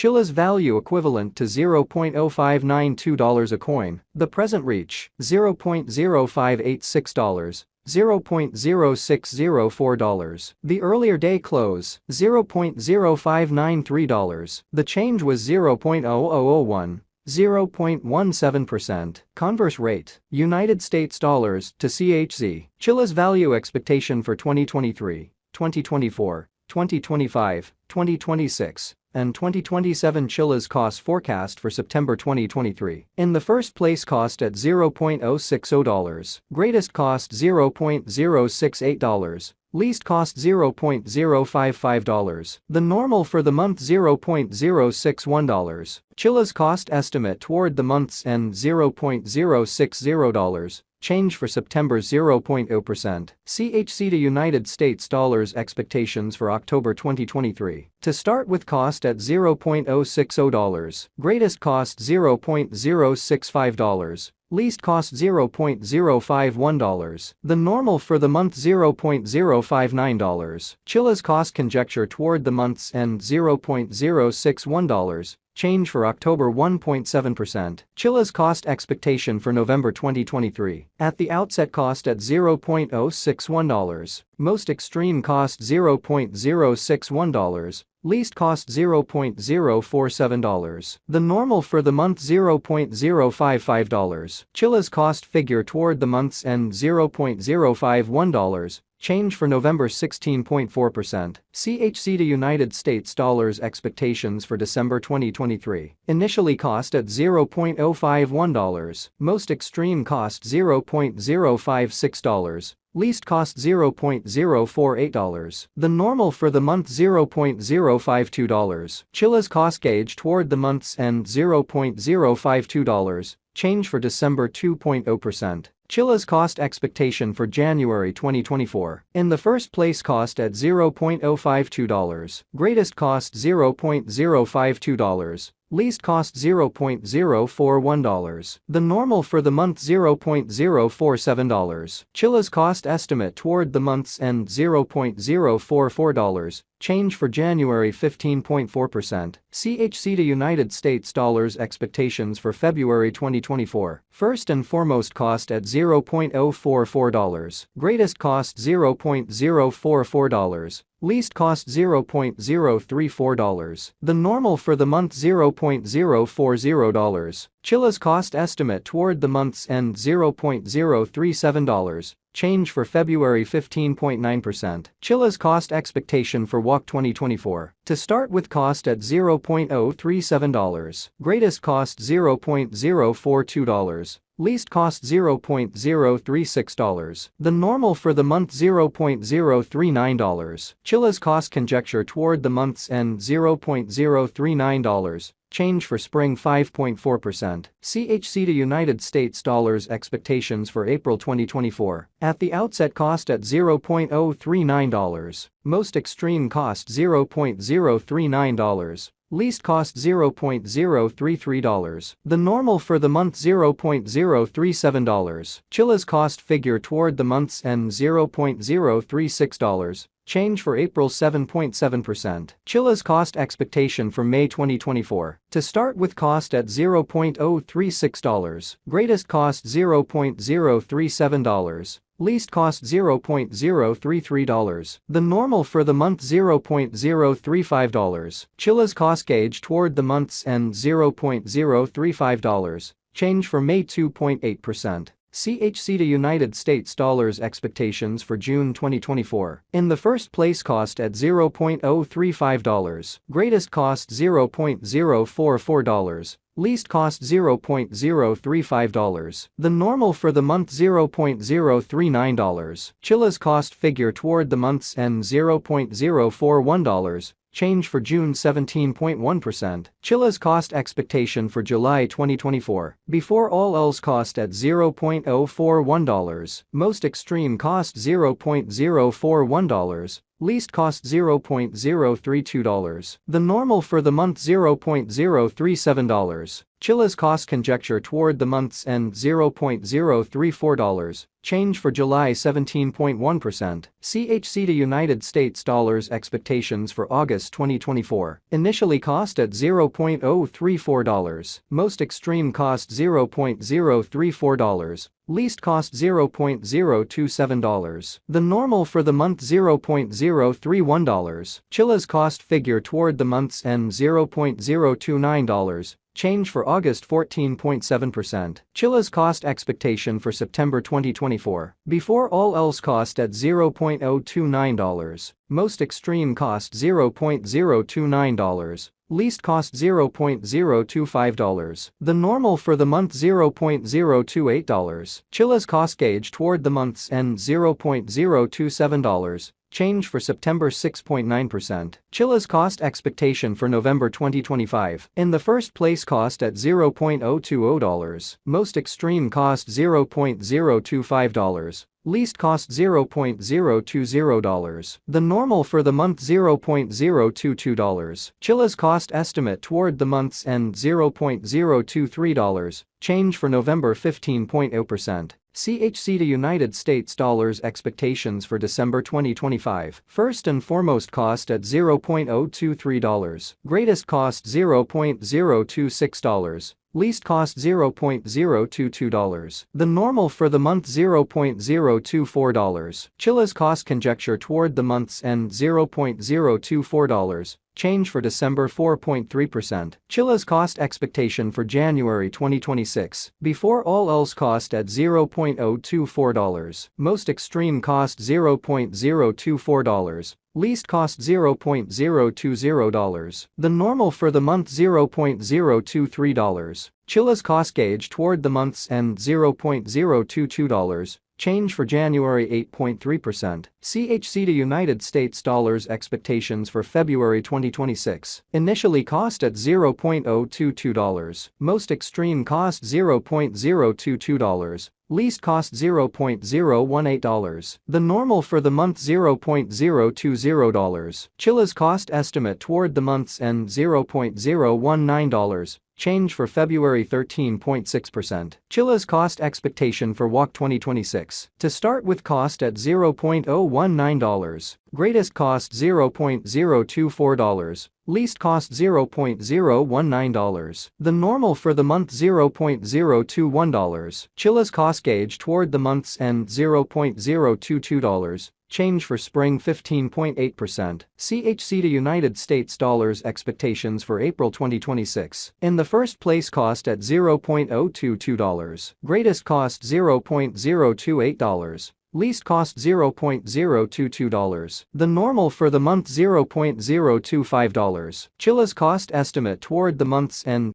Chiliz value equivalent to $0.0592 a coin. The present reach, $0.0586. $0.0604. The earlier day close, $0.0593. The change was 0.0001. 0.17%. Converse rate, United States dollars to CHZ. Chiliz value expectation for 2023, 2024, 2025, 2026, and 2027. Chiliz cost forecast for September 2023. In the first place, cost at $0.060. Greatest cost $0.068. Least cost $0.055. The normal for the month $0.061. Chiliz cost estimate toward the month's end $0.060. Change for September 0.0%. CHZ to United States dollars expectations for October 2023. To start with, cost at $0.060. Greatest cost $0.065. Least cost $0.051. The normal for the month $0.059. Chiliz cost conjecture toward the month's end $0.061. Change for October 1.7%. Chiliz cost expectation for November 2023. At the outset, cost at $0.061. Most extreme cost $0.061. Least cost $0.047. The normal for the month $0.055. Chiliz cost figure toward the month's end $0.051. Change for November 16.4%. CHZ to United States dollars expectations for December 2023. Initially cost at $0.051. Most extreme cost $0.056. Least cost $0.048. The normal for the month $0.052. Chiliz cost gauge toward the month's end $0.052. Change for December 2.0%. Chiliz cost expectation for January 2024. In the first place, cost at $0.052. Greatest cost $0.052. Least cost $0.041. The normal for the month $0.047. Chiliz cost estimate toward the month's end $0.044. Change for January 15.4%. CHZ to United States dollars expectations for February 2024. First and foremost, cost at $0.044. Greatest cost $0.044. Least cost $0.034. The normal for the month $0.040. Chiliz cost estimate toward the month's end $0.037. Change for February 15.9%. Chiliz cost expectation for WOC 2024. To start with, cost at $0.037. Greatest cost $0.042. Least cost $0.036. The normal for the month $0.039. Chiliz cost conjecture toward the month's end $0.039. Change for spring 5.4%. CHZ to United States dollars expectations for April 2024. At the outset, cost at $0.039. Most extreme cost $0.039. Least cost $0.033. The normal for the month $0.037. Chiliz cost figure toward the month's end $0.036. Change for April 7.7%. Chiliz cost expectation for May 2024. To start with, cost at $0.036. Greatest cost $0.037. Least cost $0.033. The normal for the month $0.035. Chiliz cost gauge toward the month's end $0.035. Change for May 2.8%. CHZ to United States dollars expectations for June 2024. In the first place, cost at $0.035. Greatest cost $0.044. Least cost $0.035. The normal for the month $0.039. Chiliz cost figure toward the month's end $0.041. Change for June 17.1%. Chiliz cost expectation for July 2024. Before all else, cost at $0.041. Most extreme cost $0.041. least cost $0.032. The normal for the month $0.037. Chilliz cost conjecture toward the month's end $0.034. Change for July 17.1%. CHC to United States dollars expectations for August 2024. Initially cost at $0.034. Most extreme cost $0.034. Least cost $0.027. The normal for the month $0.031. Chilliz cost figure toward the month's end $0.029. Change for August 14.7%. Chilliz cost expectation for September 2024. Before all else cost at $0.029. Most extreme cost $0.029. Least cost $0.025. The normal for the month $0.028. Chilliz cost gauge toward the month's end $0.027. Change for September 6.9%. Chilliz cost expectation for November 2025. In the first place cost at $0.020. Most extreme cost $0.025. Least cost $0.020. The normal for the month $0.022. Chilliz cost estimate toward the month's end $0.023. Change for November 15.0%. CHC to United States dollars expectations for December 2025. First and foremost cost at $0.023. Greatest cost $0.026. Least cost $0.022. The normal for the month $0.024. Chilliz cost conjecture toward the month's end $0.024. Change for December 4.3%. Chilliz cost expectation for January 2026. Before all else cost at $0.024. Most extreme cost $0.024. Least cost $0.020. The normal for the month $0.023. Chilliz cost gauge toward the month's end $0.022. Change for January 8.3%. CHC to United States dollars expectations for February 2026. Initially cost at $0.022. Most extreme cost $0.022. Least cost $0.018. The normal for the month $0.020. Chilliz cost estimate toward the month's end $0.019. Change for February 13.6%. Chilliz cost expectation for WOC 2026. To start with cost at $0.019. Greatest cost $0.024. Least cost $0.019. The normal for the month $0.021. Chilliz cost gauge toward the month's end $0.022. Change for spring 15.8%. CHC to United States dollars expectations for April 2026. In the first place cost at $0.022. Greatest cost $0.028. Least cost $0.022. The normal for the month $0.025. Chilliz cost estimate toward the month's end